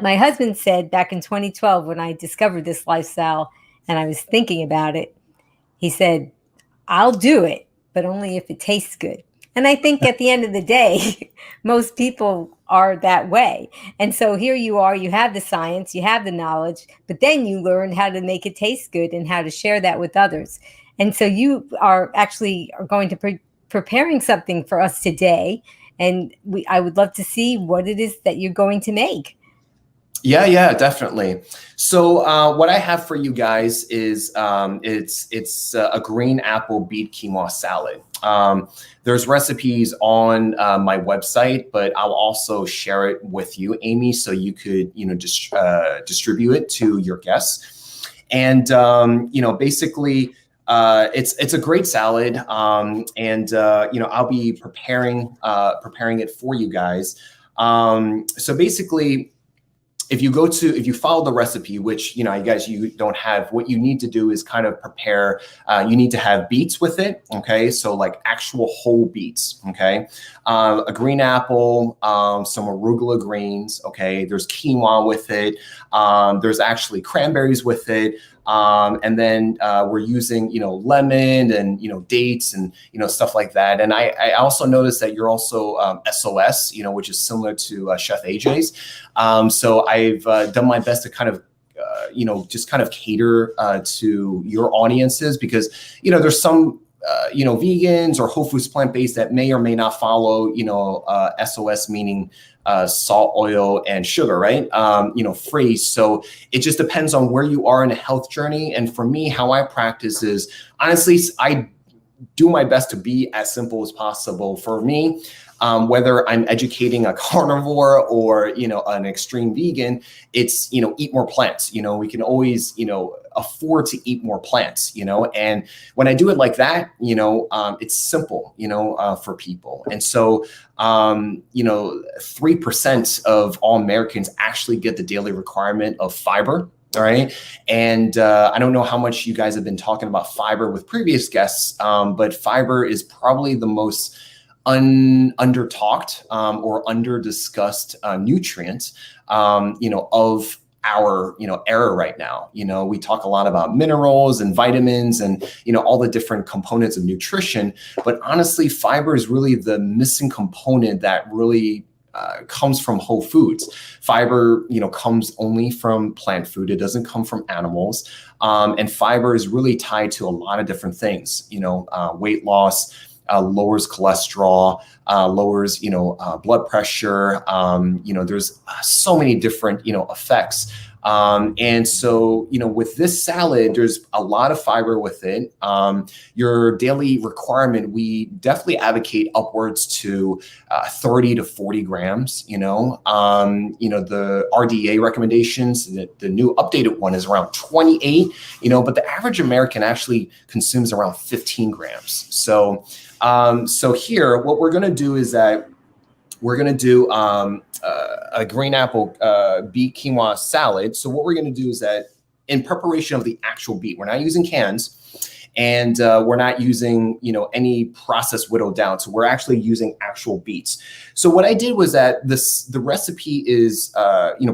My husband said back in 2012, when I discovered this lifestyle and I was thinking about it, he said, I'll do it, but only if it tastes good. And I think at the end of the day, most people are that way. And so here you are, you have the science, you have the knowledge, but then you learn how to make it taste good and how to share that with others. And so you are actually going to preparing something for us today. And I would love to see what it is that you're going to make. Yeah, definitely. So what I have for you guys is it's a green apple beet quinoa salad. There's recipes on my website, but I'll also share it with you, Amy, so you could distribute it to your guests. And basically, it's a great salad, and I'll be preparing it for you guys. So basically, if you follow the recipe, which, you don't have, what you need to do is kind of prepare, you need to have beets with it, okay? So like actual whole beets, okay? A green apple, some arugula greens, okay? There's quinoa with it. There's actually cranberries with it. And then we're using, lemon and, dates and, stuff like that. And I also noticed that you're also SOS, which is similar to Chef AJ's. So I've done my best to kind of, just kind of cater to your audiences, because, there's some, vegans or whole foods plant-based that may or may not follow, SOS, meaning salt, oil, and sugar, right? Free. So it just depends on where you are in a health journey. And for me, how I practice is, honestly, I do my best to be as simple as possible. For me, whether I'm educating a carnivore or, an extreme vegan, it's, eat more plants. We can always, afford to eat more plants, and when I do it like that, it's simple, for people. And so, 3% of all Americans actually get the daily requirement of fiber. All right. And I don't know how much you guys have been talking about fiber with previous guests, but fiber is probably the most under-talked or under-discussed nutrient, of our, era right now. We talk a lot about minerals and vitamins and, all the different components of nutrition. But honestly, fiber is really the missing component that really comes from whole foods. Fiber, comes only from plant food. It doesn't come from animals. And fiber is really tied to a lot of different things, weight loss, lowers cholesterol, lowers, blood pressure. There's so many different, effects. And so, with this salad, there's a lot of fiber with it. Your daily requirement, we definitely advocate upwards to 30 to 40 grams. The RDA recommendations, the new updated one is around 28, but the average American actually consumes around 15 grams. So, here, what we're going to do is that we're going to do a green apple beet quinoa salad. So what we're going to do is that in preparation of the actual beet, we're not using cans, and we're not using, any processed whittled down. So we're actually using actual beets. So what I did was that the recipe is,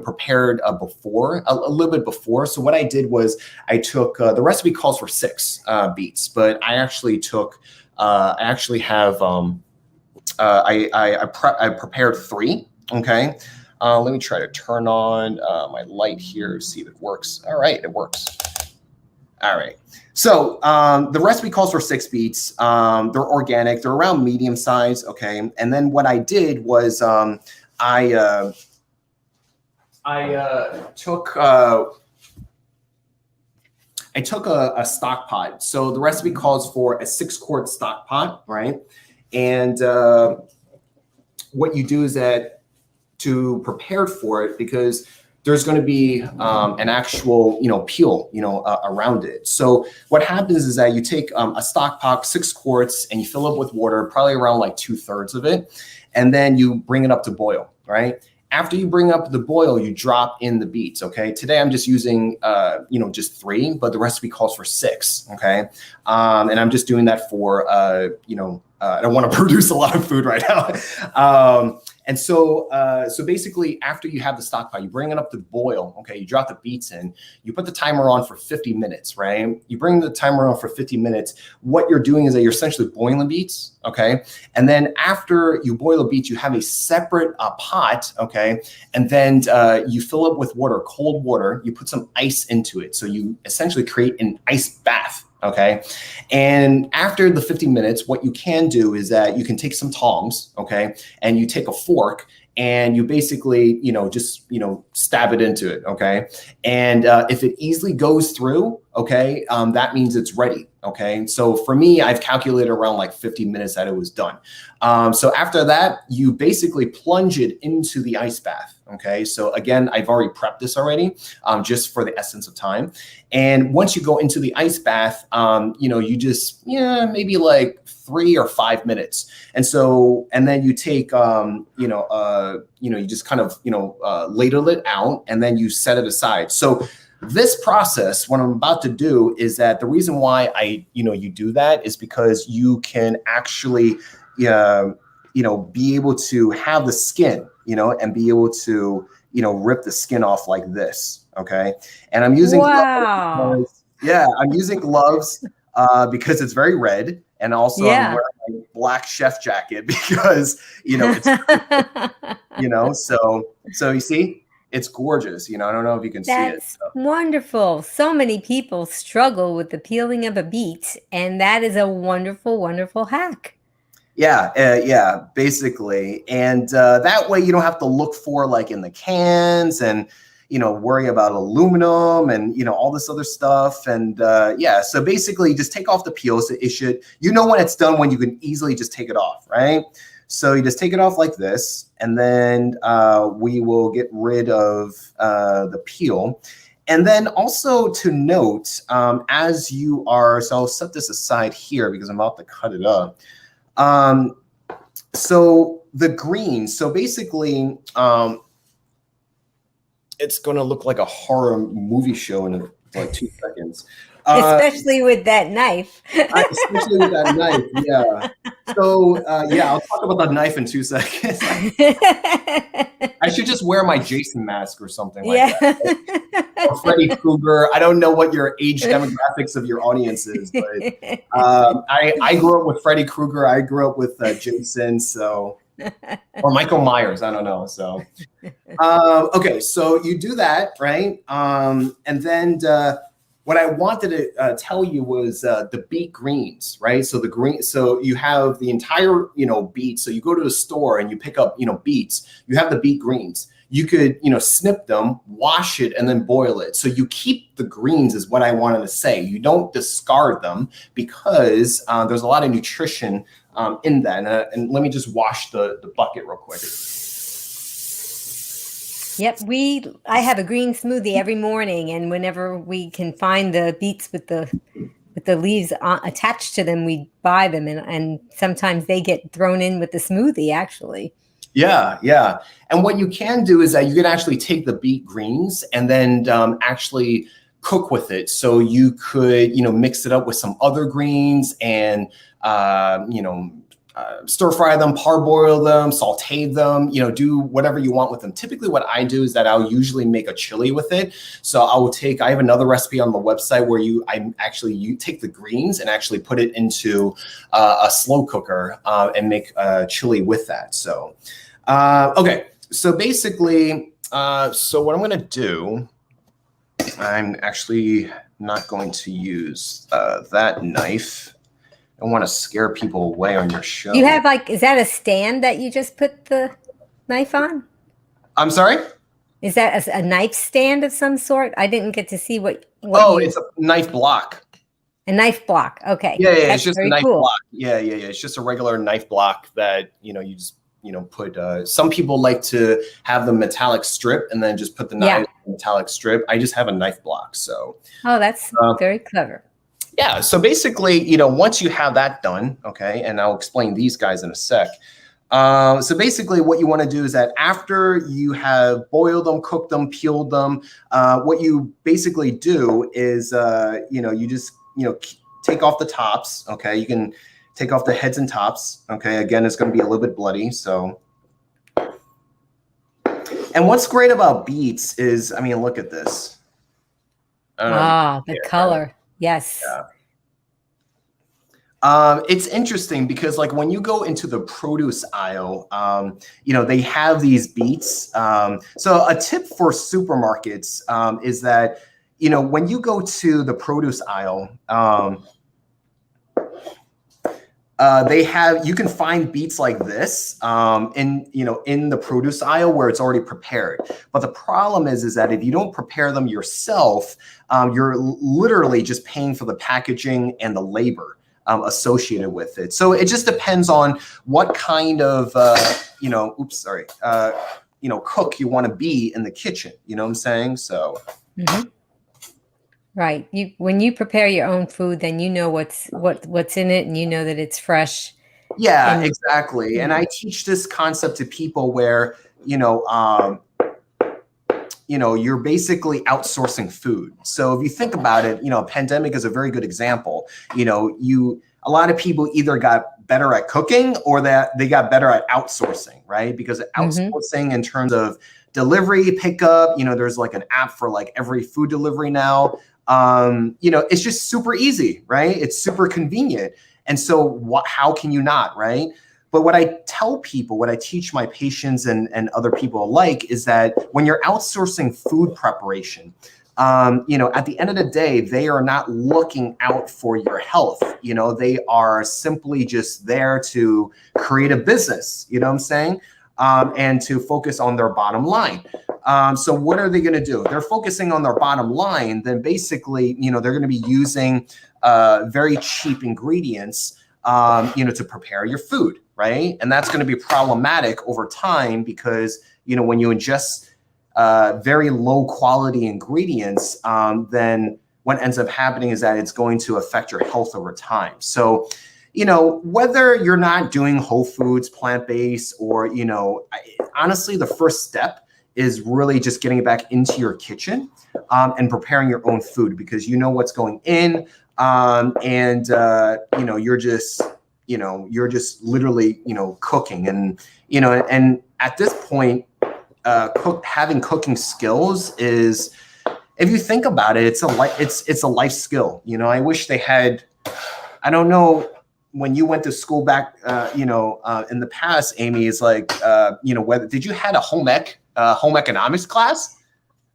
prepared before, a little bit before. So what I did was I took, the recipe calls for 6 beets, but I actually took, I prepared 3. Okay. Let me try to turn on my light here, see if it works. All right, it works. All right. So the recipe calls for 6 beets. They're organic. They're around medium size. Okay. And then what I did was I took a stock pot. So the recipe calls for a 6-quart stock pot, right? And what you do is that to prepare for it, because there's going to be an actual, peel, around it. So what happens is that you take a stock pot, 6 quarts, and you fill it with water, probably around like 2/3 of it, and then you bring it up to boil, right? After you bring up the boil, you drop in the beets, okay? Today I'm just using, just 3, but the recipe calls for 6, okay? And I'm just doing that for, I don't want to produce a lot of food right now. And so, so basically, after you have the stock pot, you bring it up to boil. Okay, you drop the beets in. You put the timer on for 50 minutes, right? You bring the timer on for 50 minutes. What you're doing is that you're essentially boiling the beets. Okay, and then after you boil the beets, you have a separate pot. Okay, and then you fill it with water, cold water. You put some ice into it, so you essentially create an ice bath. Okay. And after the 50 minutes, what you can do is that you can take some tongs, okay, and you take a fork and you basically, just, stab it into it. Okay. And if it easily goes through, okay, that means it's ready. Okay. So for me, I've calculated around like 50 minutes that it was done. So after that, you basically plunge it into the ice bath. Okay. So again, I've already prepped this already, just for the essence of time. And once you go into the ice bath, you just, maybe like 3 or 5 minutes. And so, and then you take, you just kind of, ladle it out and then you set it aside. So this process, what I'm about to do is that the reason why you do that is because you can actually, be able to have the skin, and be able to, rip the skin off like this. Okay. And I'm using, wow. I'm using gloves because it's very red. And also I'm wearing my black chef jacket because, it's, so you see, it's gorgeous. I don't know if you can see it. That's wonderful. So many people struggle with the peeling of a beet, and that is a wonderful, wonderful hack. Yeah, basically. And that way you don't have to look for like in the cans and, worry about aluminum and, all this other stuff. And so basically just take off the peels. It should, when it's done, when you can easily just take it off, right? So you just take it off like this, and then we will get rid of the peel. And then also to note, as you are, so I'll set this aside here because I'm about to cut it up. So the green, so basically, it's going to look like a horror movie show in like 2 seconds. Especially with that knife. Especially with that knife, yeah. So, I'll talk about that knife in 2 seconds. I should just wear my Jason mask or something like that. Or Freddy Krueger. I don't know what your age demographics of your audience is, but I grew up with Freddy Krueger. I grew up with Jason, so... or Michael Myers, I don't know. So, okay, so you do that, right? And then what I wanted to tell you was the beet greens, right? So the green, so you have the entire, beet. So you go to the store and you pick up, beets. You have the beet greens. You could, snip them, wash it, and then boil it. So you keep the greens is what I wanted to say. You don't discard them because there's a lot of nutrition in that. And let me just wash the bucket real quick. Yep, I have a green smoothie every morning, and whenever we can find the beets with the leaves attached to them, we buy them, and sometimes they get thrown in with the smoothie, actually. Yeah. And what you can do is that you can actually take the beet greens and then actually cook with it. So you could, mix it up with some other greens and, stir fry them, parboil them, saute them, do whatever you want with them. Typically what I do is that I'll usually make a chili with it. So I have another recipe on the website where you take the greens and actually put it into a slow cooker and make a chili with that. So, okay. So basically, so what I'm going to do, I'm actually not going to use that knife. I don't want to scare people away on your show. You have is that a stand that you just put the knife on? I'm sorry? Is that a knife stand of some sort? I didn't get to see what it's a knife block. A knife block. Okay. Yeah, it's just a knife block. Yeah. It's just a regular knife block that, you just, put, some people like to have the metallic strip and then just put the knife in the metallic strip. I just have a knife block. So. Oh, that's very clever. Yeah. So basically, once you have that done, okay, and I'll explain these guys in a sec. So basically what you want to do is that after you have boiled them, cooked them, peeled them, what you basically do is, you just, take off the tops. Okay. You can take off the heads and tops. Okay. Again, it's going to be a little bit bloody. So And what's great about beets is, I mean, look at this. I don't know if you Ah, can the see it, right? color. Yes. Yeah. It's interesting because like when you go into the produce aisle, they have these beets. So a tip for supermarkets is that, when you go to the produce aisle, you can find beets like this in the produce aisle where it's already prepared. But the problem is that if you don't prepare them yourself, you're literally just paying for the packaging and the labor associated with it. So it just depends on what kind of cook you want to be in the kitchen. You know what I'm saying? So. Mm-hmm. Right. When you prepare your own food, then you know what's in it, and you know that it's fresh. Yeah, And exactly. And I teach this concept to people where, you're basically outsourcing food. So if you think about it, pandemic is a very good example. A lot of people either got better at cooking or that they got better at outsourcing, right? Because outsourcing in terms of delivery, pickup, there's like an app for like every food delivery now. It's just super easy, right? It's super convenient. And so how can you not, right? But what I tell people, what I teach my patients and other people alike is that when you're outsourcing food preparation, at the end of the day, they are not looking out for your health. They are simply just there to create a business, you know what I'm saying? And to focus on their bottom line. So what are they going to do? If they're focusing on their bottom line, then basically, they're going to be using very cheap ingredients, to prepare your food, right? And that's going to be problematic over time because, when you ingest very low quality ingredients, then what ends up happening is that it's going to affect your health over time. So, whether you're not doing whole foods, plant-based, or, honestly, the first step is really just getting it back into your kitchen and preparing your own food because you know what's going in. You're just literally, cooking and at this point, having cooking skills is, if you think about it, it's a life skill. I wish they had, I don't know, when you went to school back, in the past, Amy, is like, whether did you had a home economics class?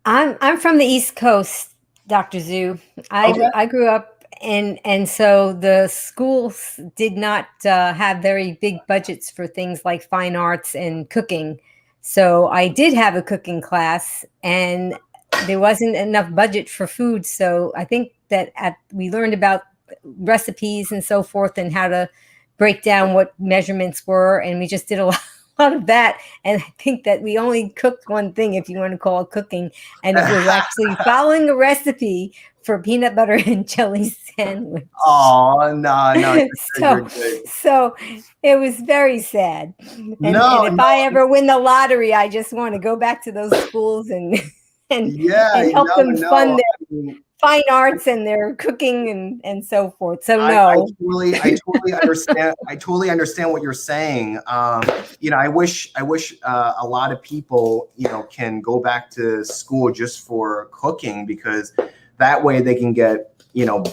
I'm from the East Coast, Dr. Zhu. I grew up and so the schools did not have very big budgets for things like fine arts and cooking. So I did have a cooking class, and there wasn't enough budget for food. So I think that we learned about recipes and so forth and how to break down what measurements were, and we just did a lot of that. And I think that we only cooked one thing, if you want to call it cooking, and it was actually following a recipe for peanut butter and jelly sandwich. Oh, no. So it was very sad. And if I ever win the lottery, I just want to go back to those schools and help them fund their fine arts and their cooking and so forth. So I totally understand. I totally understand what you're saying. I wish a lot of people, can go back to school just for cooking because that way they can get,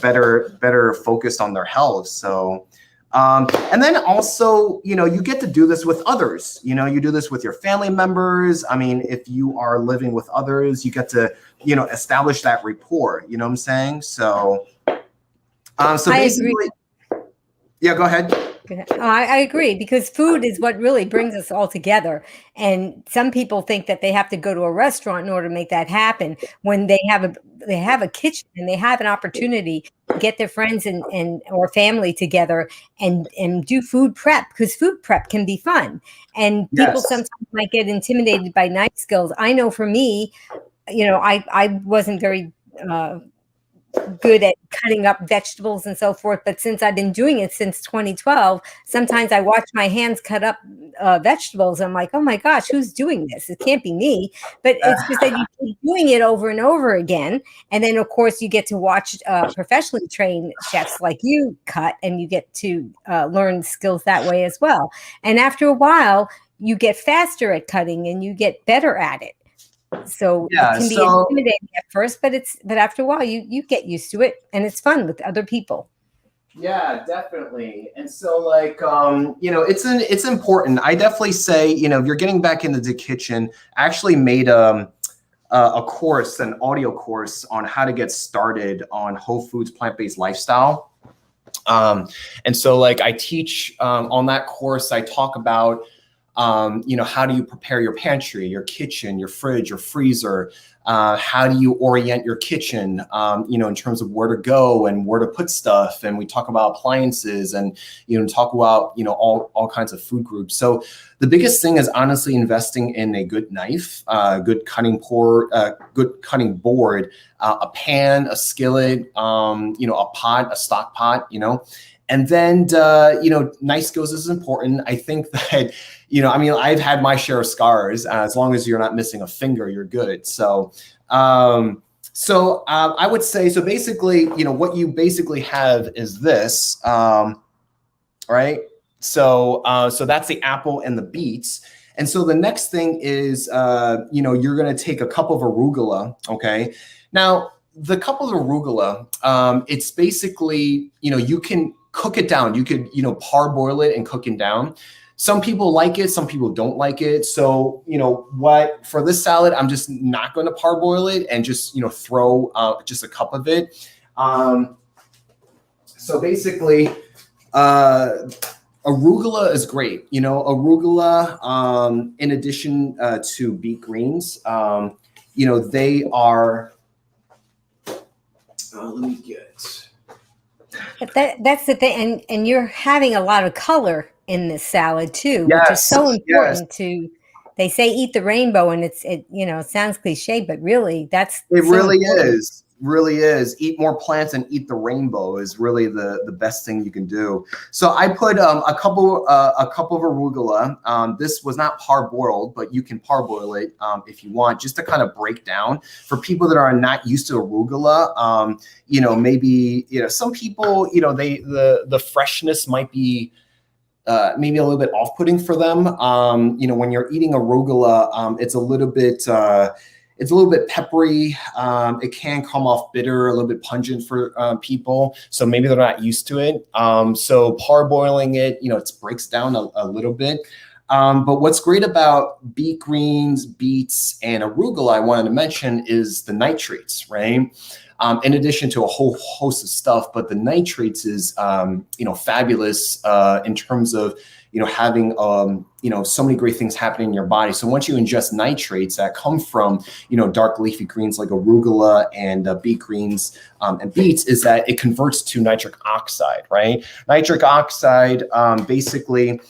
better focused on their health. So, and then also, you get to do this with others. You do this with your family members. I mean, if you are living with others, you get to, establish that rapport. You know what I'm saying? So, basically, yeah, go ahead. I agree, because food is what really brings us all together. And some people think that they have to go to a restaurant in order to make that happen, when they have a kitchen and they have an opportunity to get their friends and or family together and do food prep, because food prep can be fun. And people sometimes might get intimidated by knife skills. I know for me, I wasn't very good at cutting up vegetables and so forth, but since I've been doing it since 2012, sometimes I watch my hands cut up vegetables. I'm like, oh my gosh, who's doing this? It can't be me. But it's just that you keep doing it over and over again, and then of course you get to watch professionally trained chefs like you cut, and you get to learn skills that way as well. And after a while, you get faster at cutting and you get better at it. So it Yeah. can be So intimidating at first, but after a while you get used to it, and it's fun with other people. yeah, definitely. And so like, it's important. I definitely say, if you're getting back into the kitchen, I actually made a course, an audio course on how to get started on whole foods, plant-based lifestyle. And so like I teach on that course, I talk about, how do you prepare your pantry, your kitchen, your fridge, your freezer? How do you orient your kitchen, in terms of where to go and where to put stuff? And we talk about appliances and, talk about, all kinds of food groups. So the biggest thing is honestly investing in a good knife, good cutting board, a pan, a skillet, a pot, a stock pot, and then, knife skills is important. I think that, I've had my share of scars. As long as you're not missing a finger, you're good. So, I would say, so basically, what you basically have is this, right? So, that's the apple and the beets. And so the next thing is, you're going to take a cup of arugula. Okay. Now, the cup of arugula, it's basically, you can cook it down. You could, parboil it and cook it down. Some people like it, some people don't like it. So, for this salad, I'm just not going to parboil it and just, throw just a cup of it. So basically, arugula is great. Arugula, in addition to beet greens, they are, let me get. That's the thing, and you're having a lot of color in this salad too, which is so important to. They say eat the rainbow, and it sounds cliche, but really that's it so really important. is. Really is. Eat more plants and eat the rainbow is really the best thing you can do. So I put a cup of arugula. This was not parboiled, but you can parboil it if you want, just to kind of break down for people that are not used to arugula. Maybe some people the freshness might be maybe a little bit off-putting for them. When you're eating arugula, it's a little bit peppery. It can come off bitter, a little bit pungent for people. So maybe they're not used to it. So parboiling it, it breaks down a little bit. But what's great about beet greens, beets, and arugula I wanted to mention is the nitrates, right? In addition to a whole host of stuff, but the nitrates is, fabulous in terms of, having, so many great things happening in your body. So once you ingest nitrates that come from, dark leafy greens like arugula and beet greens and beets, is that it converts to nitric oxide, right? Nitric oxide basically,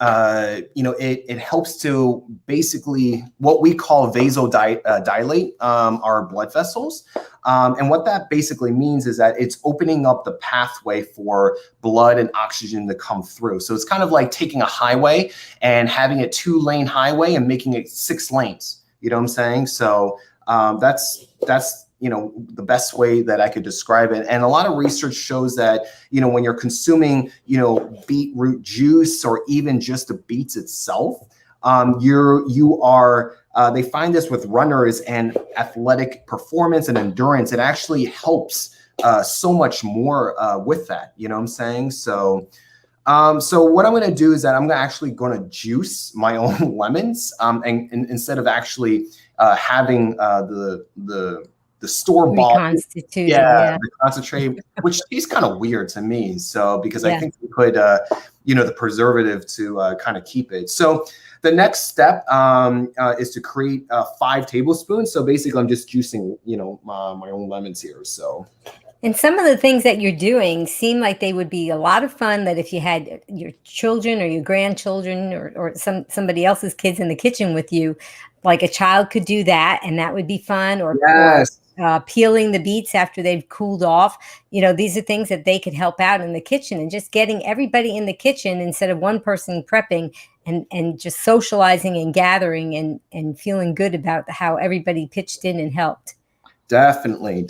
it helps to basically what we call vasodilate our blood vessels. And what that basically means is that it's opening up the pathway for blood and oxygen to come through. So it's kind of like taking a highway and having a 2-lane highway and making it 6 lanes. You know what I'm saying? So that's the best way that I could describe it. And a lot of research shows that, when you're consuming, beetroot juice or even just the beets itself, they find this with runners and athletic performance and endurance. It actually helps so much more with that. You know what I'm saying? So what I'm going to do is that I'm actually going to juice my own lemons, and instead of actually having the store-bought, the concentrate, which tastes kind of weird to me. So because I think we put the preservative to kind of keep it. So the next step is to create 5 tablespoons. So basically, I'm just juicing my own lemons here. So. And some of the things that you're doing seem like they would be a lot of fun, that if you had your children or your grandchildren or somebody else's kids in the kitchen with you, like a child could do that, and that would be fun. Or peeling the beets after they've cooled off. These are things that they could help out in the kitchen, and just getting everybody in the kitchen instead of one person prepping, and just socializing and gathering and feeling good about how everybody pitched in and helped. Definitely.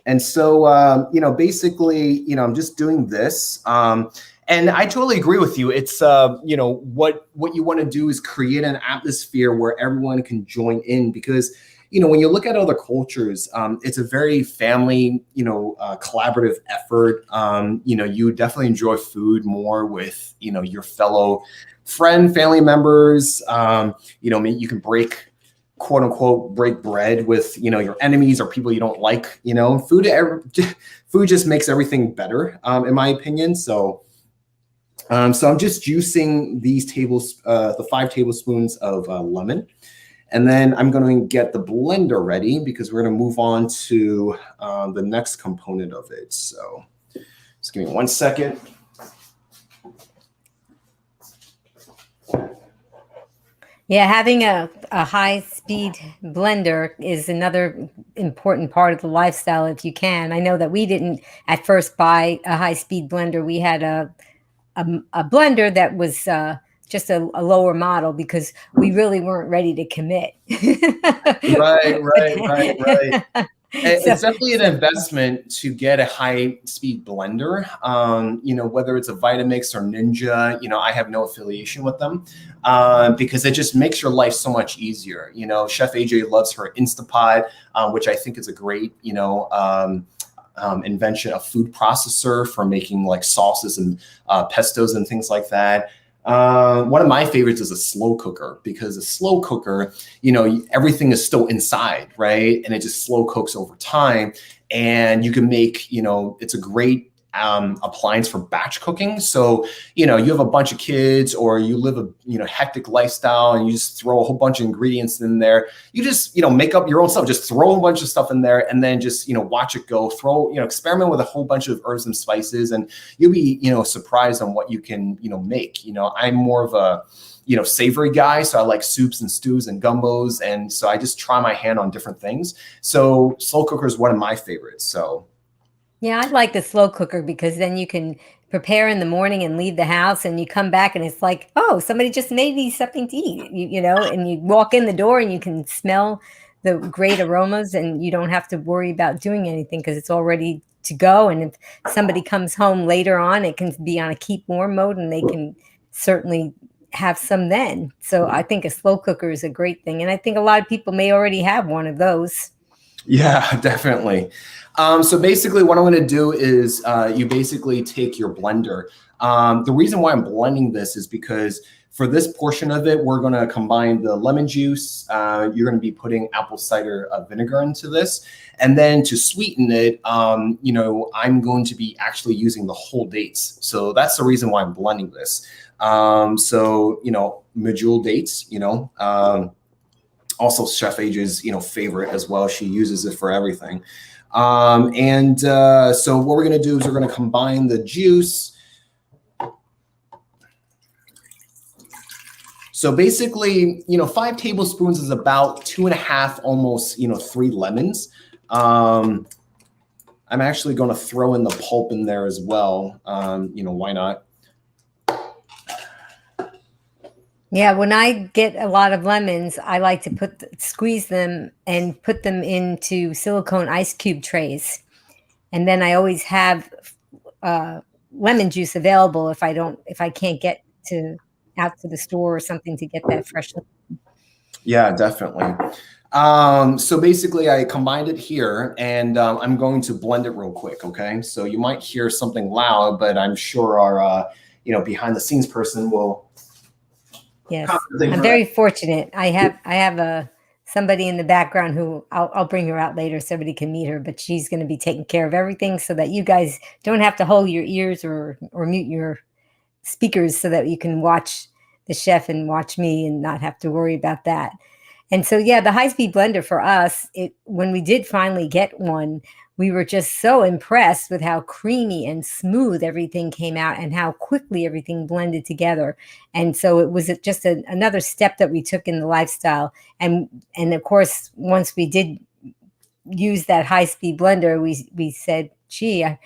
And so, basically, I'm just doing this. And And I totally agree with you. It's you know, what you want to do is create an atmosphere where everyone can join in, because you know, when you look at other cultures, it's a very family, you know, collaborative effort. You know, you definitely enjoy food more with, you know, your fellow family members. You know, you can quote unquote break bread with, you know, your enemies or people you don't like. You know, food just makes everything better, in my opinion. So I'm just juicing the 5 tablespoons of lemon. And then I'm going to get the blender ready, because we're going to move on to the next component of it. So just give me 1 second. Yeah, having a high-speed blender is another important part of the lifestyle if you can. I know that we didn't at first buy a high-speed blender. We had a blender that was just a lower model, because we really weren't ready to commit. Right. It's definitely an So investment to get a high-speed blender. You know, whether it's a Vitamix or Ninja, you know, I have no affiliation with them, because it just makes your life so much easier. You know, Chef AJ loves her Instapot, which I think is a great, you know, invention, a food processor for making like sauces and pestos and things like that. One of my favorites is a slow cooker, because a slow cooker, you know, everything is still inside, right? And it just slow cooks over time. And you can make, you know, it's a great appliance for batch cooking. So, you know, you have a bunch of kids, or you live a, you know, hectic lifestyle, and you just throw a whole bunch of ingredients in there. You just, you know, make up your own stuff, just throw a bunch of stuff in there, and then just, you know, watch it go, you know, experiment with a whole bunch of herbs and spices, and you'll be, you know, surprised on what you can, you know, make. You know, I'm more of a, you know, savory guy. So I like soups and stews and gumbos. And so I just try my hand on different things. So slow cooker is one of my favorites. So yeah, I like the slow cooker, because then you can prepare in the morning and leave the house, and you come back and it's like, oh, somebody just made me something to eat, you know, and you walk in the door and you can smell the great aromas, and you don't have to worry about doing anything, because it's all ready to go. And if somebody comes home later on, it can be on a keep warm mode, and they can certainly have some then. So I think a slow cooker is a great thing. And I think a lot of people may already have one of those. yeah, definitely. So basically what I'm going to do is you basically take your blender. The reason why I'm blending this is because for this portion of it, we're going to combine the lemon juice. You're going to be putting apple cider vinegar into this. And then to sweeten it, you know, I'm going to be actually using the whole dates. So that's the reason why I'm blending this. So, you know, medjool dates, you know, also Chef AJ's, you know, favorite as well. She uses it for everything. So what we're going to do is we're going to combine the juice. So basically, you know, 5 tablespoons is about 2.5, almost, you know, 3 lemons. I'm actually going to throw in the pulp in there as well. You know, why not? Yeah, when I get a lot of lemons, I like to squeeze them and put them into silicone ice cube trays. And then I always have lemon juice available if I can't get out to the store or something to get that fresh. Yeah, definitely. So basically I combined it here, and I'm going to blend it real quick. Okay. So you might hear something loud, but I'm sure our, you know, behind the scenes person will. Yes, I'm very fortunate. I have somebody in the background who I'll bring her out later so everybody can meet her, but she's going to be taking care of everything so that you guys don't have to hold your ears or mute your speakers, so that you can watch the chef and watch me and not have to worry about that. And so, yeah, the high-speed blender for us, when we did finally get one, we were just so impressed with how creamy and smooth everything came out and how quickly everything blended together. And so it was just another step that we took in the lifestyle. And of course, once we did use that high-speed blender, we said, gee, I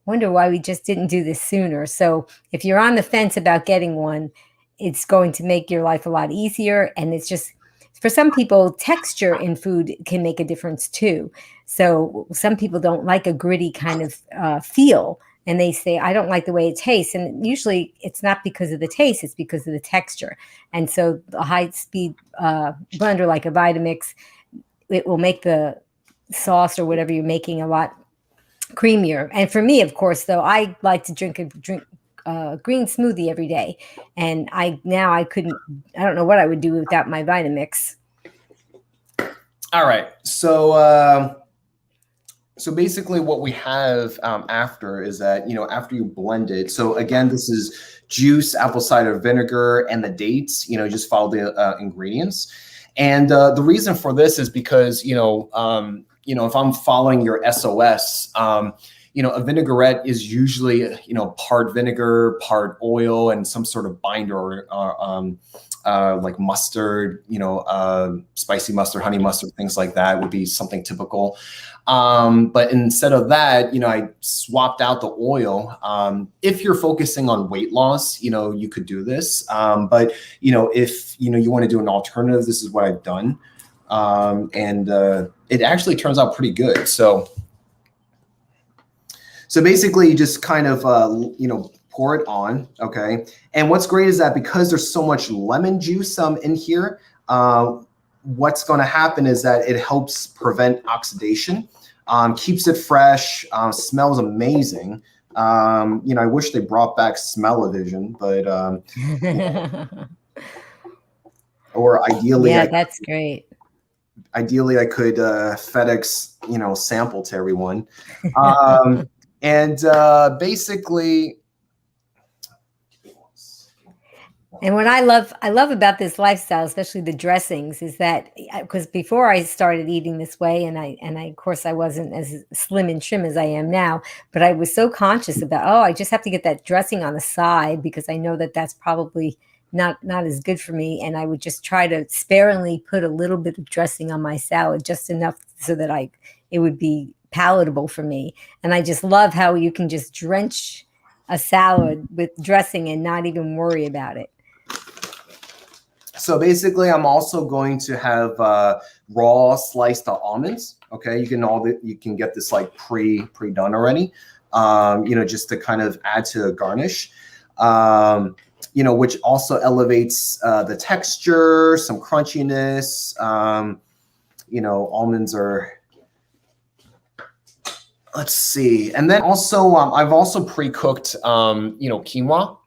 wonder why we just didn't do this sooner. So if you're on the fence about getting one, it's going to make your life a lot easier. And it's just, for some people, texture in food can make a difference too. So some people don't like a gritty kind of feel. and they say, I don't like the way it tastes. And usually it's not because of the taste, it's because of the texture. And so a high speed blender like a Vitamix, it will make the sauce or whatever you're making a lot creamier. And for me, of course, though, I like to drink green smoothie every day. And I don't know what I would do without my Vitamix. All right. So basically what we have after is that, after you blend it. So again, this is juice, apple cider vinegar, and the dates, just follow the ingredients. And the reason for this is because, if I'm following your SOS, a vinaigrette is usually, part vinegar, part oil, and some sort of binder like mustard, spicy mustard, honey mustard, things like that would be something typical. But instead of that, I swapped out the oil. If you're focusing on weight loss, you could do this. But, if, you want to do an alternative, this is what I've done. And it actually turns out pretty good. So basically you just kind of, pour it on. Okay. And what's great is that because there's so much lemon juice in here, what's going to happen is that it helps prevent oxidation, keeps it fresh, smells amazing. I wish they brought back smell-o-vision, but or ideally, yeah, that's great. Ideally, I could FedEx, sample to everyone, and basically. And what I love about this lifestyle, especially the dressings, is that because before I started eating this way, and I of course I wasn't as slim and trim as I am now, but I was so conscious about, I just have to get that dressing on the side because I know that that's probably not as good for me. And I would just try to sparingly put a little bit of dressing on my salad, just enough so that it would be palatable for me. And I just love how you can just drench a salad with dressing and not even worry about it. So basically, I'm also going to have raw sliced almonds. Okay, you can get this like pre-done already. Just to kind of add to the garnish. Which also elevates the texture, some crunchiness. Almonds are. Let's see, and then also I've also pre-cooked quinoa.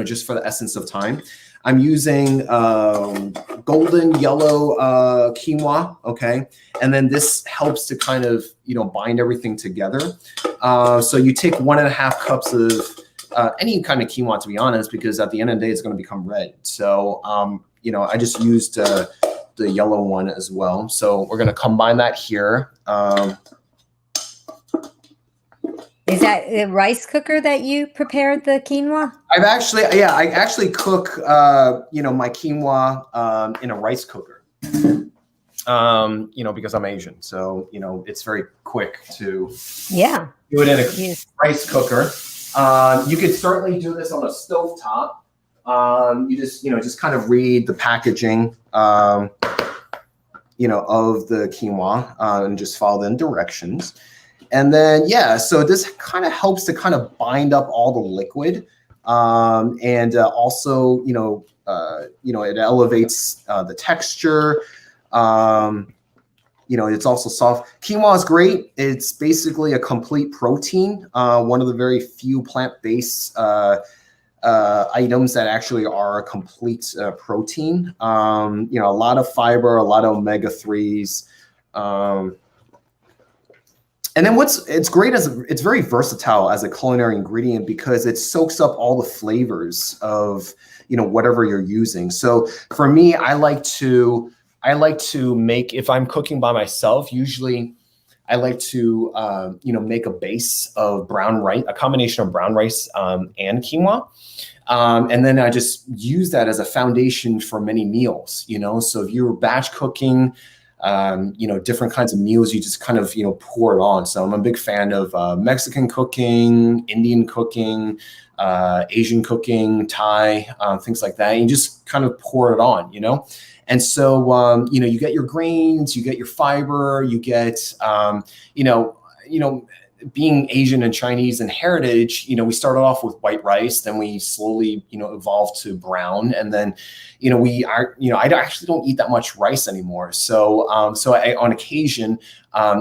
Just for the essence of time. I'm using golden yellow quinoa, okay? And then this helps to kind of, bind everything together. So you take 1.5 cups of any kind of quinoa, to be honest, because at the end of the day, it's going to become red. So, I just used the yellow one as well. So we're going to combine that here. Is that a rice cooker that you prepared the quinoa? I actually cook, my quinoa in a rice cooker, because I'm Asian. So, it's very quick to do it in a rice cooker. You could certainly do this on a stovetop. You just kind of read the packaging, of the quinoa and just follow the directions. And then, so this kind of helps to kind of bind up all the liquid. And also, it elevates the texture. It's also soft. Quinoa is great. It's basically a complete protein. One of the very few plant-based items that actually are a complete protein. A lot of fiber, a lot of omega-3s. And then it's great it's very versatile as a culinary ingredient because it soaks up all the flavors of, whatever you're using. So for me, I like to make, if I'm cooking by myself, usually I like to, make a base of brown rice, a combination of brown rice and quinoa. And then I just use that as a foundation for many meals, So if you're batch cooking, different kinds of meals, you just kind of, pour it on. So I'm a big fan of Mexican cooking, Indian cooking, Asian cooking, Thai, things like that. And you just kind of pour it on, And so, you get your grains, you get your fiber, you get, being Asian and Chinese in heritage, we started off with white rice, then we slowly, evolved to brown. And then, I actually don't eat that much rice anymore. So, on occasion,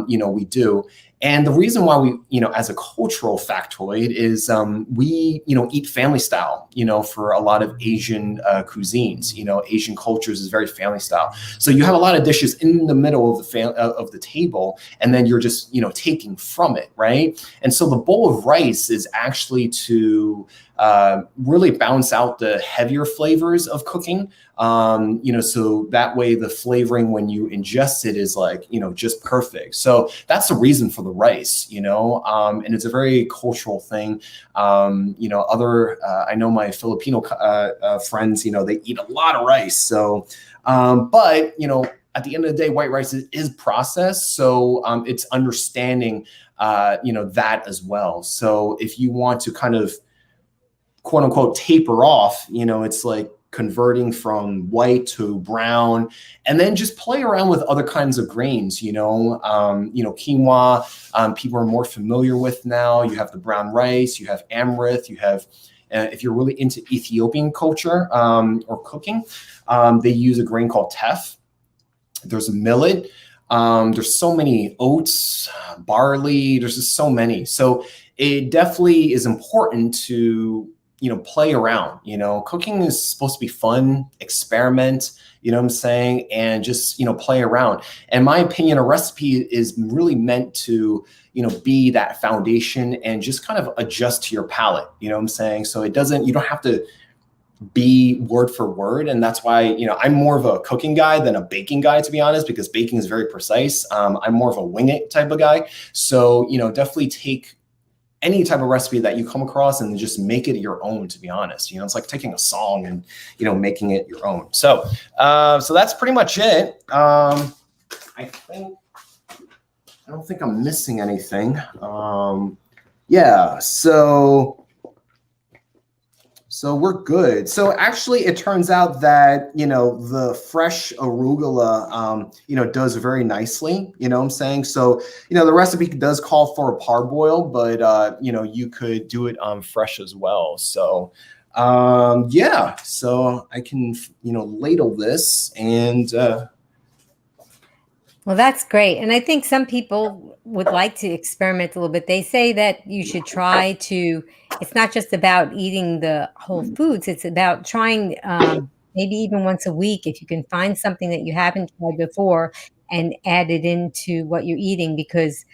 we do. And the reason why we, as a cultural factoid is we, eat family style, for a lot of Asian cuisines. Asian cultures is very family style. So you have a lot of dishes in the middle of the table, and then you're just, taking from it, right? And so the bowl of rice is actually to really balance out the heavier flavors of cooking. So that way the flavoring when you ingest it is like, just perfect. So that's the reason for the rice, and it's a very cultural thing. I know my Filipino friends, they eat a lot of rice. So, but, at the end of the day, white rice is processed. So it's understanding, that as well. So if you want to kind of quote unquote taper off, it's like converting from white to brown, and then just play around with other kinds of grains, quinoa, people are more familiar with now. You have the brown rice, you have amaranth, you have, if you're really into Ethiopian culture or cooking, they use a grain called teff. There's millet. There's so many oats, barley, there's just so many. So it definitely is important to, play around. Cooking is supposed to be fun, experiment, what I'm saying, and just, play around. And my opinion, a recipe is really meant to, be that foundation and just kind of adjust to your palate, what I'm saying? So you don't have to be word for word. And that's why, I'm more of a cooking guy than a baking guy, to be honest, because baking is very precise. I'm more of a wing it type of guy. So, definitely take any type of recipe that you come across and just make it your own, to be honest. It's like taking a song and, making it your own. So, so that's pretty much it. I don't think I'm missing anything. Yeah, so we're good. So actually, it turns out that, the fresh arugula, does very nicely, what I'm saying? So, the recipe does call for a parboil, but, you could do it fresh as well. So, yeah, so I can, ladle this and... Well, that's great. And I think some people would like to experiment a little bit. They say that you should try to, it's not just about eating the whole foods. It's about trying maybe even once a week, if you can find something that you haven't tried before and add it into what you're eating, because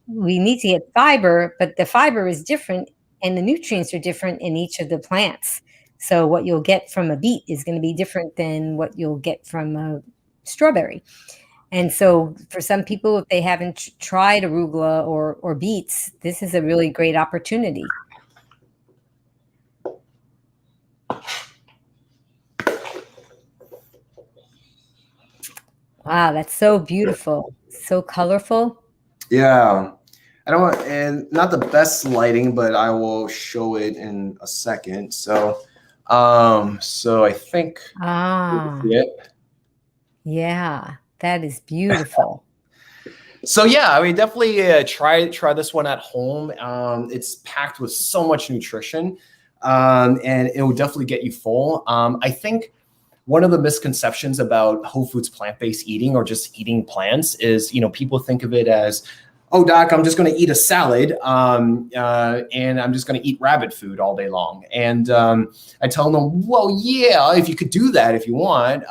we need to get fiber, but the fiber is different and the nutrients are different in each of the plants. So what you'll get from a beet is going to be different than what you'll get from a strawberry. And so for some people, if they haven't tried arugula or beets, this is a really great opportunity. Wow, that's so beautiful. So colorful. Yeah. I don't want, and not the best lighting, but I will show it in a second. So, so I think yeah, that is beautiful. So yeah, I mean, definitely try this one at home. It's packed with so much nutrition, and it will definitely get you full. I think one of the misconceptions about whole foods plant-based eating or just eating plants is, people think of it as, oh, doc, I'm just going to eat a salad and I'm just going to eat rabbit food all day long. And I tell them, well, yeah, if you could do that if you want,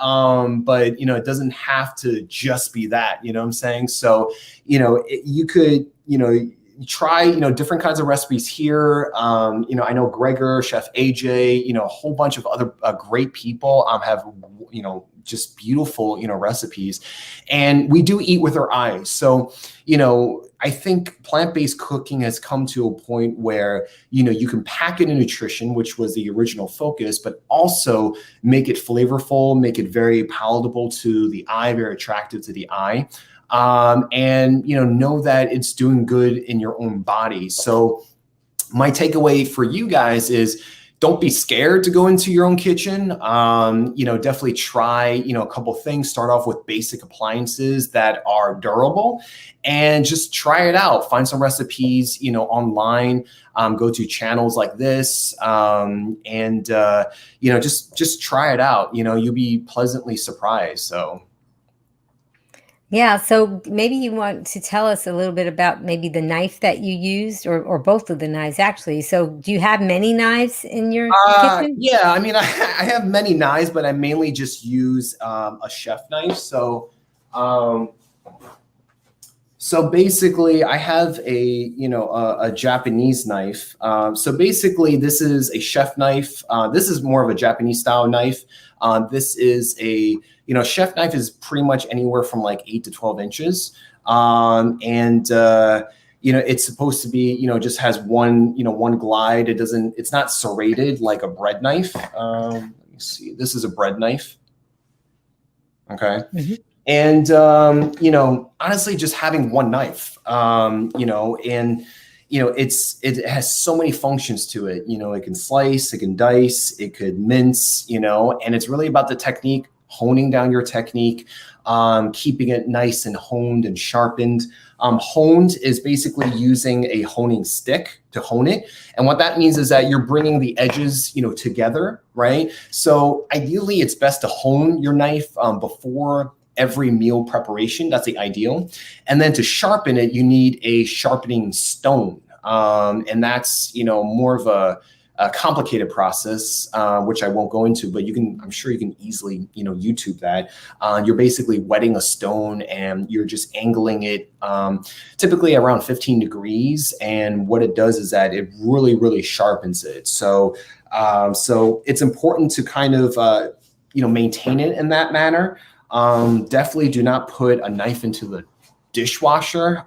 but, it doesn't have to just be that, what I'm saying? So, you could, try, different kinds of recipes here. I know Gregor, Chef AJ, a whole bunch of other great people have, just beautiful, recipes. And we do eat with our eyes. So, I think plant-based cooking has come to a point where, you can pack it in nutrition, which was the original focus, but also make it flavorful, make it very palatable to the eye, very attractive to the eye. And, know that it's doing good in your own body. So my takeaway for you guys is, don't be scared to go into your own kitchen. Definitely try, a couple things. Start off with basic appliances that are durable and just try it out. Find some recipes, online, go to channels like this, and just try it out. You'll be pleasantly surprised. So. Yeah, so maybe you want to tell us a little bit about maybe the knife that you used, or both of the knives, actually. So do you have many knives in your kitchen? Yeah, I mean, I have many knives, but I mainly just use a chef knife. So basically, I have a Japanese knife. So basically, this is a chef knife. This is more of a Japanese style knife. This is chef knife is pretty much anywhere from like 8 to 12 inches. It's supposed to be, just has one glide. It's not serrated like a bread knife. Let me see. This is a bread knife. Okay. Mm-hmm. And, honestly, just having one knife, it has so many functions to it. It can slice, it can dice, it could mince, and it's really about the technique, honing down your technique, keeping it nice and honed and sharpened. Honed is basically using a honing stick to hone it. And what that means is that you're bringing the edges, together, right? So ideally, it's best to hone your knife before every meal preparation. That's the ideal. And then to sharpen it, you need a sharpening stone. And that's, more of a complicated process, which I won't go into, but I'm sure you can easily, YouTube that. You're basically wetting a stone and you're just angling it, typically around 15 degrees. And what it does is that it really, really sharpens it. So it's important to kind of, maintain it in that manner. Definitely do not put a knife into the dishwasher,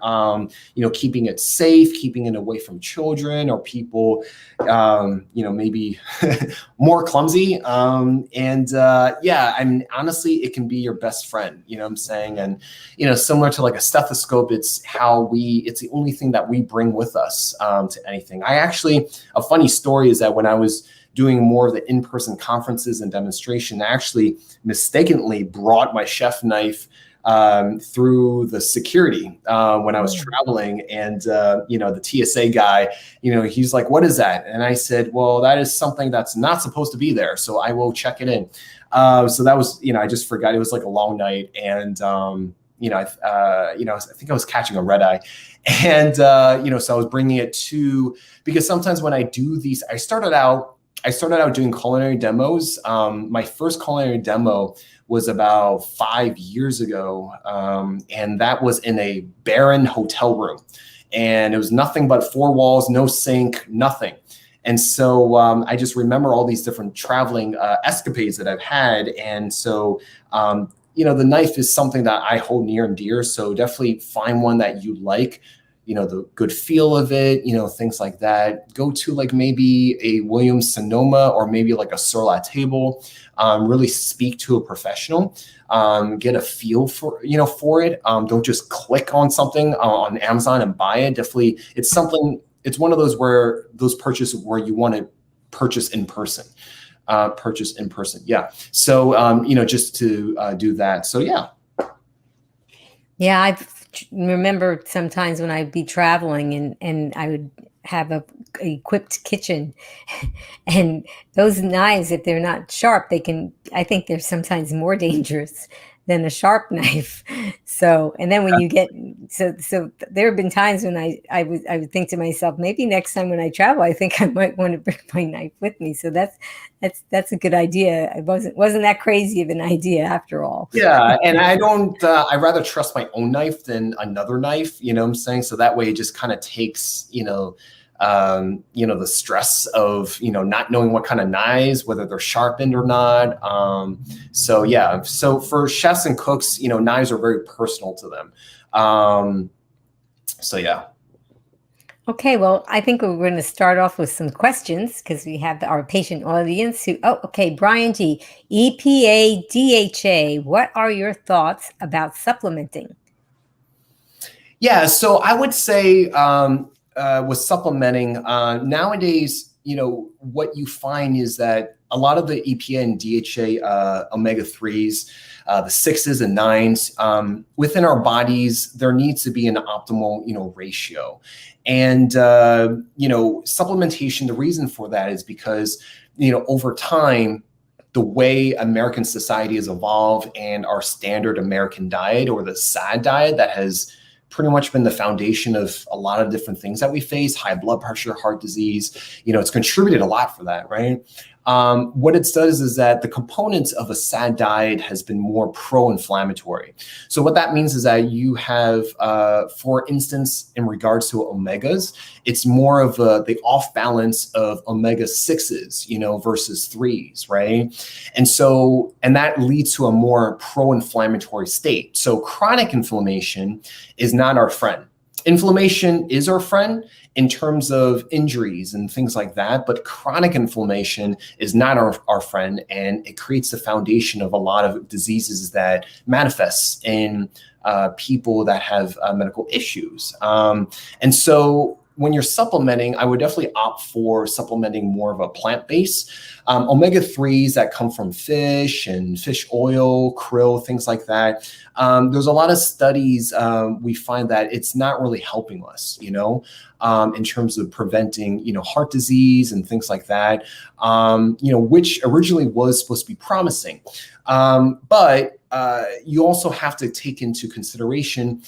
keeping it safe, keeping it away from children or people, maybe more clumsy. I mean, honestly, it can be your best friend, you know what I'm saying? And, similar to like a stethoscope, it's the only thing that we bring with us, to anything. A funny story is that when I was doing more of the in-person conferences and demonstration, I actually mistakenly brought my chef knife through the security when I was traveling. And, the TSA guy, he's like, "What is that?" And I said, "Well, that is something that's not supposed to be there. So I will check it in." So that was, I just forgot. It was like a long night. And, I think I was catching a red eye. And, so I was bringing it because sometimes when I do these, I started out doing culinary demos. My first culinary demo was about 5 years ago. And that was in a barren hotel room. And it was nothing but 4 walls, no sink, nothing. And so I just remember all these different traveling escapades that I've had. And so, the knife is something that I hold near and dear. So definitely find one that you like. The good feel of it, things like that. Go to like maybe a Williams Sonoma or maybe like a Sur La Table. Really speak to a professional. Get a feel for it. Don't just click on something on Amazon and buy it. Definitely, it's one of those purchases where you want to purchase in person. Yeah. So, just to do that. So, yeah. Yeah, I remember sometimes when I'd be traveling and I would have a equipped kitchen, and those knives, if they're not sharp, I think they're sometimes more dangerous than a sharp knife. So, and then when you get, so there have been times when I would think to myself, maybe next time when I travel, I think I might want to bring my knife with me. So that's a good idea. It wasn't that crazy of an idea after all. Yeah. And I I rather trust my own knife than another knife, you know what I'm saying? So that way it just kind of takes, the stress of, not knowing what kind of knives, whether they're sharpened or not. So yeah. So for chefs and cooks, knives are very personal to them. So yeah. Okay, well, I think we're going to start off with some questions because we have our patient audience Brian G. EPA, DHA, what are your thoughts about supplementing? Yeah, so I would say with supplementing, nowadays, what you find is that a lot of the EPA and DHA omega-3s, the 6s and 9s, within our bodies, there needs to be an optimal, ratio. And, supplementation, the reason for that is because, over time, the way American society has evolved and our standard American diet, or the SAD diet, that has pretty much been the foundation of a lot of different things that we face, high blood pressure, heart disease, it's contributed a lot for that, right? What it does is that the components of a SAD diet has been more pro-inflammatory. So what that means is that you have, for instance, in regards to omegas, it's more of the off balance of omega-6s, versus 3s, right? And that leads to a more pro-inflammatory state. So chronic inflammation is not our friend. Inflammation is our friend in terms of injuries and things like that, but chronic inflammation is not our friend, and it creates the foundation of a lot of diseases that manifests in people that have medical issues. And so when you're supplementing, I would definitely opt for supplementing more of a plant-based. Omega-3s that come from fish and fish oil, krill, things like that. There's a lot of studies we find that it's not really helping us, in terms of preventing, heart disease and things like that, which originally was supposed to be promising. But you also have to take into consideration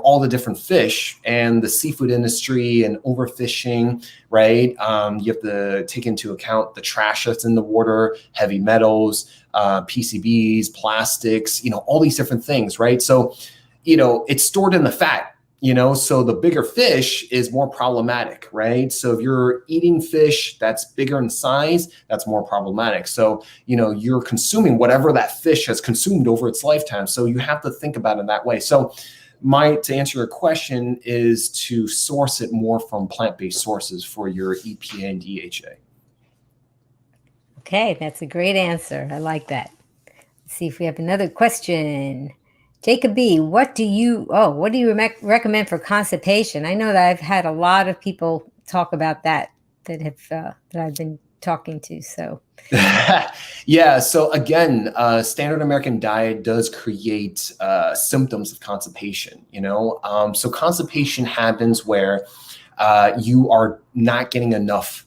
all the different fish and the seafood industry and overfishing, right? You have to take into account the trash that's in the water, heavy metals, PCBs, plastics, all these different things, right? So, it's stored in the fat, so the bigger fish is more problematic, right? So if you're eating fish that's bigger in size, that's more problematic. So, you're consuming whatever that fish has consumed over its lifetime. So you have to think about it that way. So to answer your question is to source it more from plant-based sources for your EPA and DHA. Okay, that's a great answer. I like that. Let's see if we have another question. Jacob B, what do you recommend for constipation? I know that I've had a lot of people talk about that I've been talking to. So yeah. So again, standard American diet does create symptoms of constipation. So constipation happens where you are not getting enough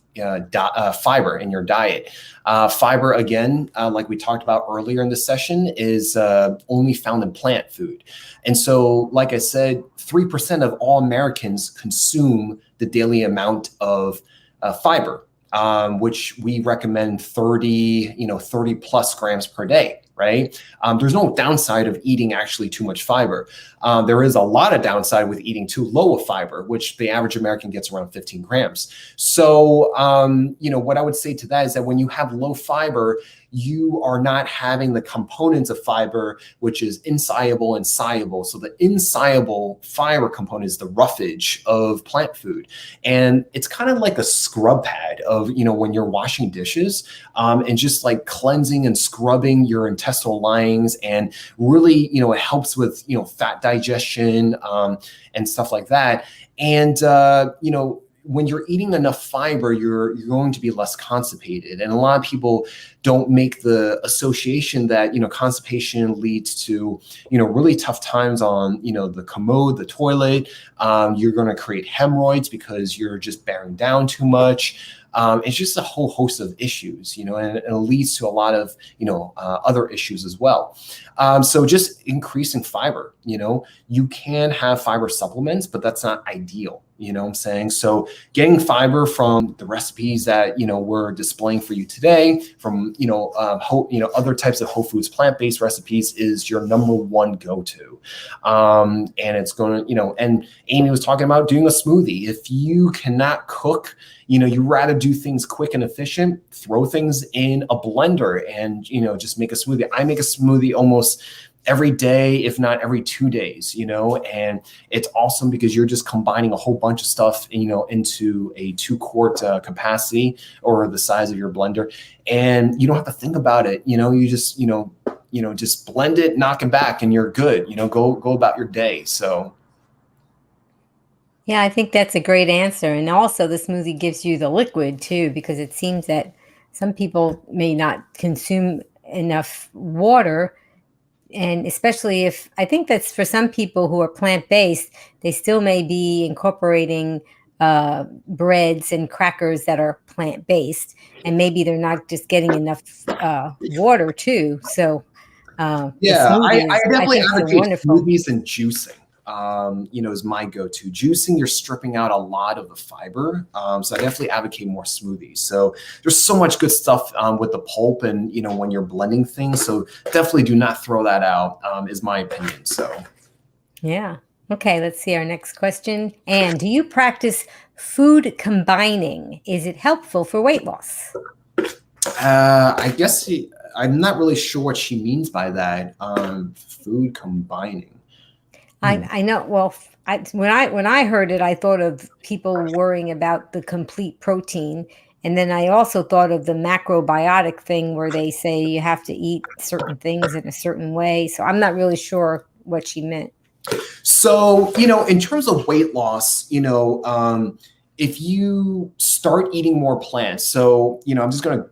fiber in your diet. Fiber, again, like we talked about earlier in the session, is only found in plant food. And so, like I said, 3% of all Americans consume the daily amount of fiber, which we recommend 30 plus grams per day. Right? There's no downside of eating actually too much fiber. There is a lot of downside with eating too low of fiber, which the average American gets around 15 grams. So, what I would say to that is that when you have low fiber, you are not having the components of fiber, which is insoluble and soluble. So the insoluble fiber component is the roughage of plant food. And it's kind of like a scrub pad of, when you're washing dishes, and just like cleansing and scrubbing your intestinal linings. And really, it helps with, fat digestion, and stuff like that. And, when you're eating enough fiber, you're going to be less constipated. And a lot of people don't make the association that, constipation leads to, really tough times on, the commode, the toilet. You're going to create hemorrhoids because you're just bearing down too much. It's just a whole host of issues, and it leads to a lot of, other issues as well. So just increasing fiber, you can have fiber supplements, but that's not ideal. You know what I'm saying? So getting fiber from the recipes that, we're displaying for you today, from, other types of whole foods, plant-based recipes is your number one go-to. And it's going to, and Amy was talking about doing a smoothie. If you cannot cook, you rather do things quick and efficient, throw things in a blender and, just make a smoothie. I make a smoothie almost every day, if not every 2 days, and it's awesome because you're just combining a whole bunch of stuff, into a 2-quart capacity or the size of your blender. And you don't have to think about it. You just, just blend it, knock it back and you're good, go about your day. So. Yeah, I think that's a great answer. And also, the smoothie gives you the liquid too, because it seems that some people may not consume enough water. And especially if I think that's for some people who are plant based, they still may be incorporating breads and crackers that are plant based. And maybe they're not just getting enough water too. So the Yeah, smoothie I is, I definitely think, is a advocate wonderful. smoothies and juicing. Is my go-to. Juicing, you're stripping out a lot of the fiber. So I definitely advocate more smoothies. So there's so much good stuff with the pulp and, when you're blending things. So definitely do not throw that out, is my opinion. So. Yeah. Okay, let's see our next question. And do you practice food combining? Is it helpful for weight loss? I guess I'm not really sure what she means by that. Food combining. I know. Well, when I heard it, I thought of people worrying about the complete protein, and then I also thought of the macrobiotic thing where they say you have to eat certain things in a certain way. So I'm not really sure what she meant. So, in terms of weight loss, if you start eating more plants, so, I'm just going to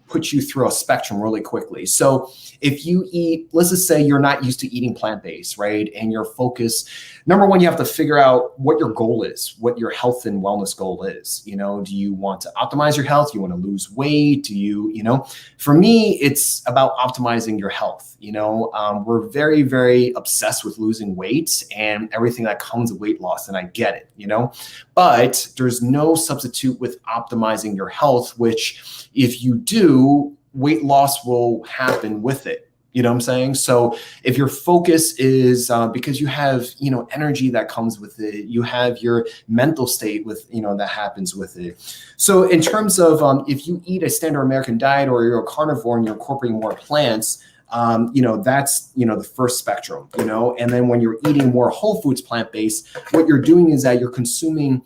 put you through a spectrum really quickly. So if you eat, let's just say you're not used to eating plant-based, right? And your focus, number one, you have to figure out what your goal is, what your health and wellness goal is. Do you want to optimize your health? Do you want to lose weight? For me, it's about optimizing your health. We're very, very obsessed with losing weight and everything that comes with weight loss. And I get it, but there's no substitute with optimizing your health, which if you do, weight loss will happen with it. You know what I'm saying? So if your focus is because you have, energy that comes with it, you have your mental state with, that happens with it. So in terms of if you eat a standard American diet or you're a carnivore and you're incorporating more plants, that's, the first spectrum, and then when you're eating more whole foods, plant-based, what you're doing is that you're consuming,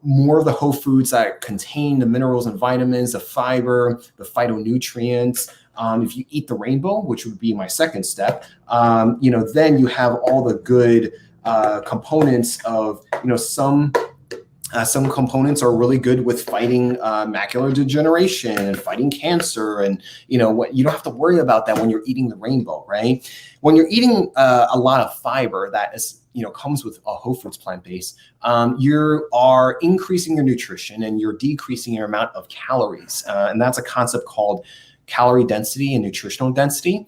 more of the whole foods that contain the minerals and vitamins, the fiber, the phytonutrients. If you eat the rainbow, which would be my second step, then you have all the good components of, some components are really good with fighting macular degeneration and fighting cancer, and what you don't have to worry about that when you're eating the rainbow, right? When you're eating a lot of fiber that is comes with a whole foods plant-based, you are increasing your nutrition and you're decreasing your amount of calories, and that's a concept called calorie density and nutritional density,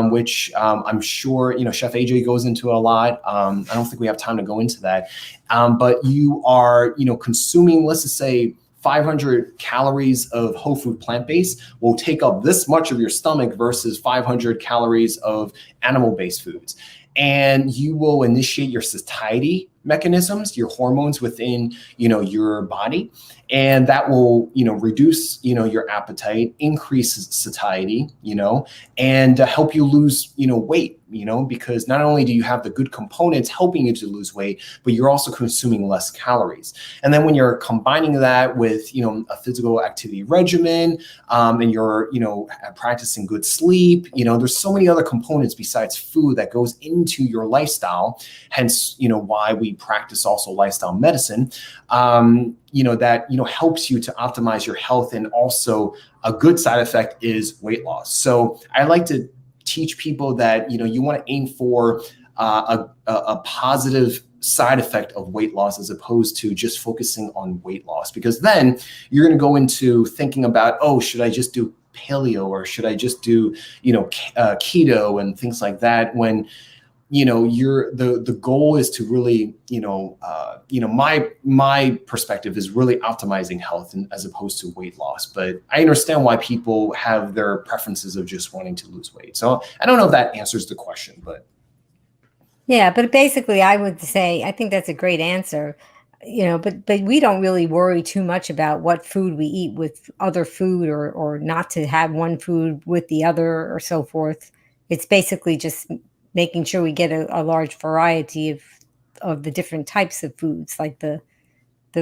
which I'm sure Chef AJ goes into a lot. I don't think we have time to go into that, but you are consuming, let's just say, 500 calories of whole food plant-based will take up this much of your stomach versus 500 calories of animal-based foods. And you will initiate your satiety mechanisms, your hormones within, your body. And that will, reduce, your appetite, increase satiety, and help you lose, weight, because not only do you have the good components helping you to lose weight, but you're also consuming less calories. And then when you're combining that with, a physical activity regimen, and you're, practicing good sleep, there's so many other components besides food that goes into your lifestyle. Hence, why we practice also lifestyle medicine, that, helps you to optimize your health. And also a good side effect is weight loss. So I like to teach people that, you want to aim for a positive side effect of weight loss as opposed to just focusing on weight loss, because then you're going to go into thinking about, oh, should I just do paleo or should I just do, keto and things like that, when the goal is to really, my perspective is really optimizing health and as opposed to weight loss. But I understand why people have their preferences of just wanting to lose weight. So I don't know if that answers the question, but. Yeah, but basically, I would say I think that's a great answer. But we don't really worry too much about what food we eat with other food, or not to have one food with the other or so forth. It's basically just making sure we get a large variety of the different types of foods, like the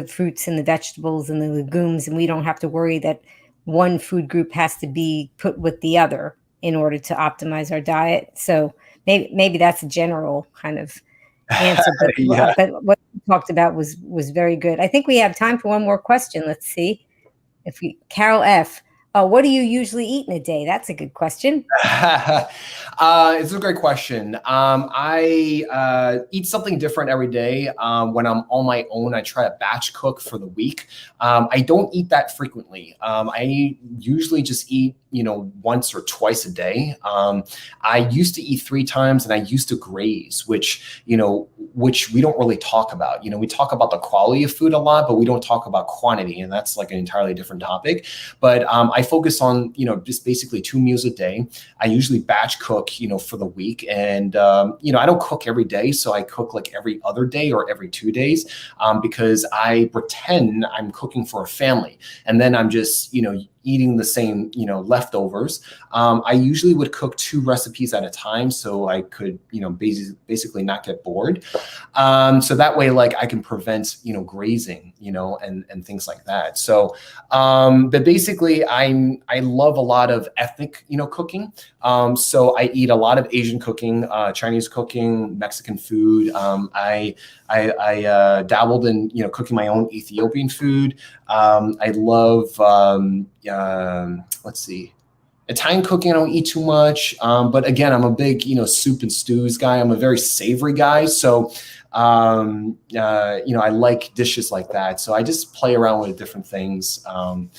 fruits and the vegetables and the legumes, and we don't have to worry that one food group has to be put with the other in order to optimize our diet. So maybe that's a general kind of answer. Yeah. But what talked about was very good. I think we have time for one more question. Let's see. Carol F. What do you usually eat in a day? That's a good question. It's a great question. I eat something different every day. When I'm on my own, I try to batch cook for the week. I don't eat that frequently. I usually just eat, once or twice a day. I used to eat 3 times, and I used to graze, which we don't really talk about. We talk about the quality of food a lot, but we don't talk about quantity, and that's like an entirely different topic. But I focus on, just basically 2 meals a day. I usually batch cook, for the week. And, I don't cook every day. So I cook like every other day or every 2 days, because I pretend I'm cooking for a family. And then I'm just, eating the same, leftovers. I usually would cook 2 recipes at a time, so I could, basically not get bored. So that way, like, I can prevent, grazing, and things like that. So, but basically, I love a lot of ethnic, cooking. So I eat a lot of Asian cooking, Chinese cooking, Mexican food. I dabbled in, cooking my own Ethiopian food. I love, let's see, Italian cooking. I don't eat too much. But again, I'm a big, soup and stews guy. I'm a very savory guy. So, I like dishes like that. So I just play around with different things,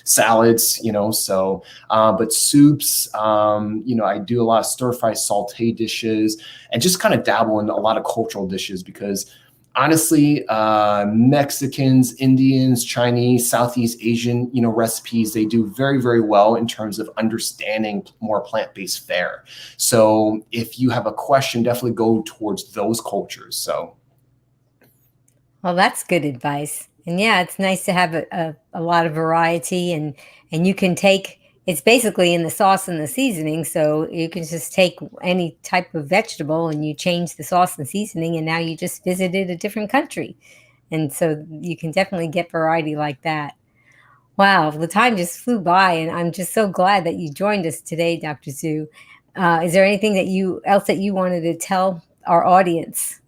salads, so, but soups, I do a lot of stir fry saute dishes, and just kind of dabble in a lot of cultural dishes, because honestly, Mexicans, Indians, Chinese, Southeast Asian, recipes, they do very, very well in terms of understanding more plant-based fare. So if you have a question, definitely go towards those cultures. So. Well, that's good advice. And yeah, it's nice to have a lot of variety, and you can take, it's basically in the sauce and the seasoning. So you can just take any type of vegetable and you change the sauce and seasoning, and now you just visited a different country. And so you can definitely get variety like that. Wow, the time just flew by, and I'm just so glad that you joined us today, Dr. Zhu. Is there anything else that you wanted to tell our audience?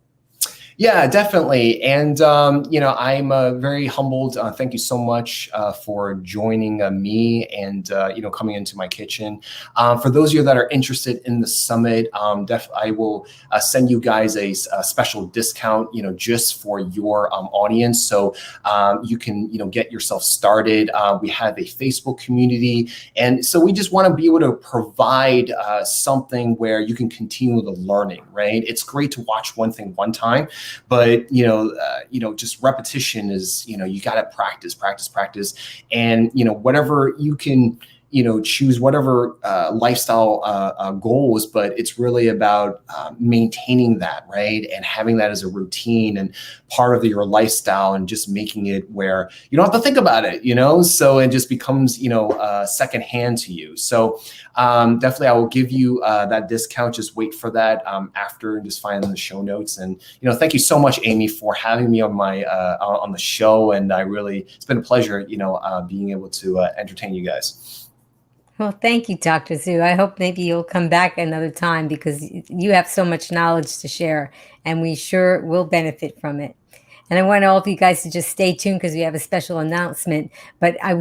Yeah, definitely. And, I'm very humbled. Thank you so much for joining me and, coming into my kitchen. For those of you that are interested in the summit, I will send you guys a special discount, just for your audience. So you can, get yourself started. We have a Facebook community. And so we just want to be able to provide something where you can continue the learning, right? It's great to watch one thing one time. But, just repetition is, you got to practice. And, whatever you can, choose whatever lifestyle goals, but it's really about maintaining that, right? And having that as a routine and part of your lifestyle, and just making it where you don't have to think about it, so it just becomes, secondhand to you. So definitely I will give you that discount. Just wait for that after, and just find it in the show notes. And, thank you so much, Amy, for having me on my on the show. And it's been a pleasure, being able to entertain you guys. Well, thank you, Dr. Zhu. I hope maybe you'll come back another time, because you have so much knowledge to share, and we sure will benefit from it. And I want all of you guys to just stay tuned, because we have a special announcement. But I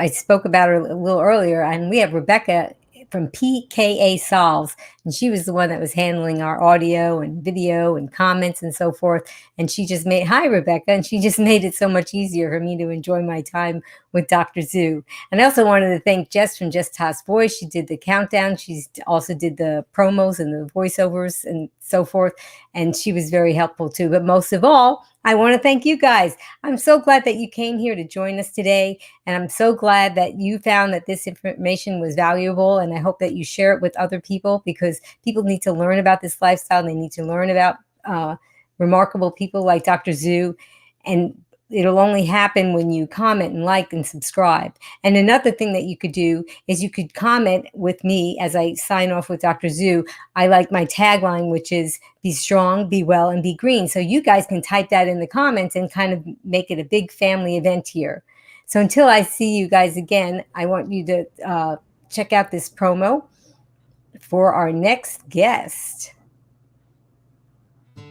spoke about her a little earlier, and we have Rebecca from PKA Solves, and she was the one that was handling our audio and video and comments and so forth. And she just hi, Rebecca, and she just made it so much easier for me to enjoy my time with Dr. Zhu. And I also wanted to thank Jess from Just Toss Voice. She did the countdown. She's also did the promos and the voiceovers and so forth. And she was very helpful too. But most of all, I want to thank you guys. I'm so glad that you came here to join us today. And I'm so glad that you found that this information was valuable. And I hope that you share it with other people, because people need to learn about this lifestyle. They need to learn about remarkable people like Dr. Zhu. And it'll only happen when you comment and like and subscribe. And another thing that you could do is you could comment with me as I sign off with Dr. Zhu. I like my tagline, which is be strong, be well, and be green. So you guys can type that in the comments and kind of make it a big family event here. So until I see you guys again, I want you to check out this promo for our next guest.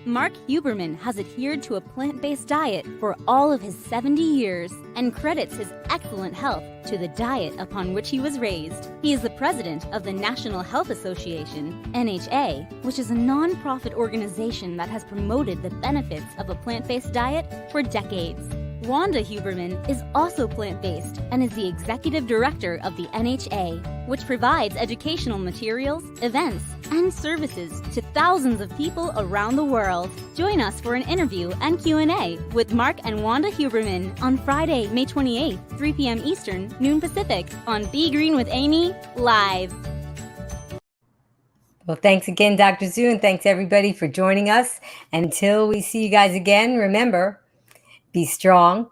Mark Huberman has adhered to a plant-based diet for all of his 70 years and credits his excellent health to the diet upon which he was raised. He is the president of the National Health Association, NHA, which is a non-profit organization that has promoted the benefits of a plant-based diet for decades. Wanda Huberman is also plant-based and is the executive director of the NHA, which provides educational materials, events, and services to thousands of people around the world. Join us for an interview and Q&A with Mark and Wanda Huberman on Friday, May 28th, 3 p.m. Eastern, noon Pacific, on Be Green with Amy, live. Well, thanks again, Dr. Zhu, and thanks everybody for joining us. And until we see you guys again, remember, be strong,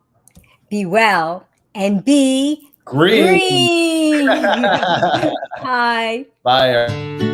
be well, and be green. Bye. Bye.